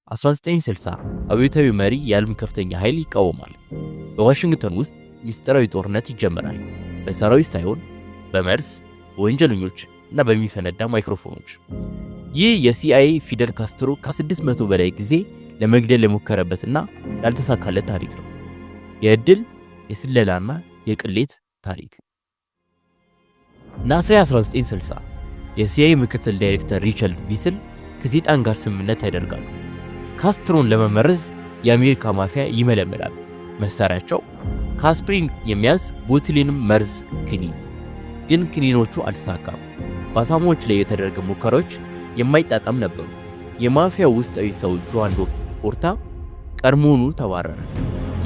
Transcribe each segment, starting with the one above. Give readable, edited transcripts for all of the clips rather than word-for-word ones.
1960 አብዮታዊ መሪ የዓለም ከፍተኛ ኃይል ይቃወማል። በዋሽንግተን ውስጥ ሚስጥራዊ ጦርነት ይጀምራል። በሰራዊት ሳይሆን በመርዝ በወንጀለኞች እና በሚፈነዳ ማይክሮፎኖች። ይህ የሲአይኤ ፊደል ካስትሮ ከ600 በላይ ጊዜ ለመግደል የሞከረበትና ያልተሳካለት ታሪክ ነው። የእድል የስለላና የቅሌት ታሪክ። ናሳ 1960 የሲአይኤ ምክትል ዳይሬክተር ሪቻርድ ቪስል ከሰይጣን ጋር ስምምነት ያደርጋሉ። ካስትሮን ለመመረዝ የአሜሪካ ማፊያ ይመለምላል። መሳሪያቸው ከአስፕሪን የሚያዝ ቦቱሊንም መርዝ ክኒን። ግን ክኒኖቹ አልተሳካም። በአሳማዎች ላይ የተደረገ ሙከራዎች የማይጣጣም ነበሩ። የማፊያው ውስጣዊ ሰው ጆን ፖርታ ቀድሞውኑ ተባረረ።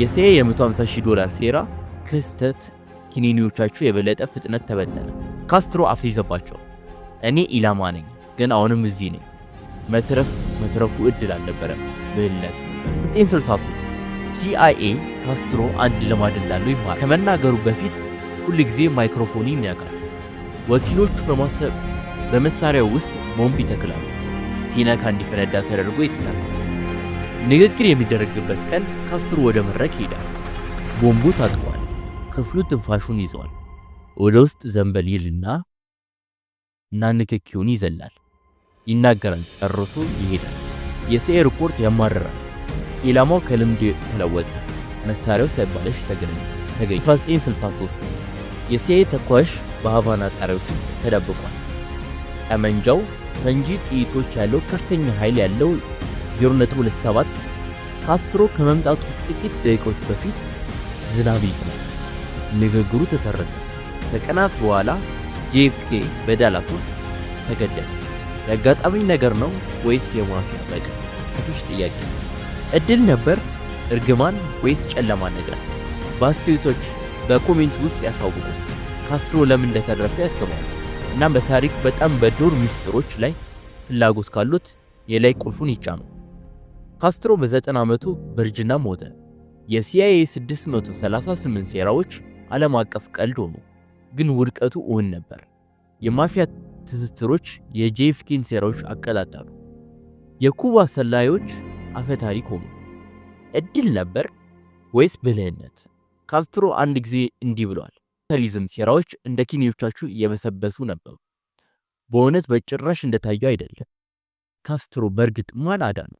የሲአይኤ $150,000 ሴራ ክስተት ክኒኖቻቸው የበለጠ ፍጥነት ተበተነ። ካስትሮ አፈዘባቸው። እኔ ኢላማ ነኝ፣ ግን አሁንም እዚህ ነኝ። መትረፉ እድል አልነበረም፣ ብልነት ነበር። 1963 ሲአይኤ ካስትሮ አንድ ልማድ እንዳለው ይማራል። ከመናገሩ በፊት ሁል ጊዜ ማይክሮፎን ይነካል። ወኪሎቹ በማሰብ በመሳሪያው ውስጥ ቦምብ ይተክላሉ። ሲነካ እንዲፈነዳ ተደርጎ የተሰራ። ንግግር የሚደረግበት ቀን ካስትሮ ወደ መድረክ ይሄዳል። ቦምቡ ታጥቋል። ክፍሉ ትንፋሹን ይዟል። ወደ ውስጥ ዘንበል ይልና ንክኪውን ይዘላል። ይናገራል። ጨርሶ ይሄዳል። የሲአይኤ ሪፖርት ያማርራል። ኢላማው ከልምድ ተለወጠ። መሳሪያው ሳይባለሽ ተገኘ። 1963 የሲአይኤ ተኳሽ በሃቫና ጣሪያዎች ውስጥ ተደብቋል። ጠመንጃው ፈንጂ ጥይቶች ያለው ከፍተኛ ኃይል ያለው 0.27 ካስትሮ ከመምጣቱ ጥቂት ደቂቃዎች በፊት ዝናብ ይጥላል። ንግግሩ ተሰረዘ። ከቀናት በኋላ ጄኤፍኬ በዳላስ ውስጥ ተገደለ። የአጋጣሚ ነገር ነው ወይስ የማፊያ በቀል? ከፊሽ ጥያቄ። እድል ነበር፣ እርግማን ወይስ ጨለማ ነገር? በአስተያየቶች በኮሜንት ውስጥ ያሳውቁ። ካስትሮ ለምን እንደተረፈ ያስባሉ። እና በታሪክ በጣም በዱር ሚስጥሮች ላይ ፍላጎት ካሉት የላይ ቁልፉን ይጫኑ። ካስትሮ በ90 ዓመቱ በእርጅና ሞተ። የሲአይኤ 638 ሴራዎች ዓለም አቀፍ ቀልድ ሆኑ፣ ግን ውድቀቱ እውን ነበር። የማፊያ ትስስሮች የጄኤፍኬን ሴራዎች አቀጣጠሉ። የኩባ ሰላዮች አፈ ታሪክ ሆኑ። እድል ነበር ወይስ ብልህነት? ካስትሮ አንድ ጊዜ እንዲህ ብሏል። ካፒታሊዝም ሴራዎች እንደ ኪኒዎቻችሁ እየበሰበሱ ነበሩ። በእውነት በጭራሽ እንደታየው አይደለም። ካስትሮ በእርግጥ ማን አዳነው?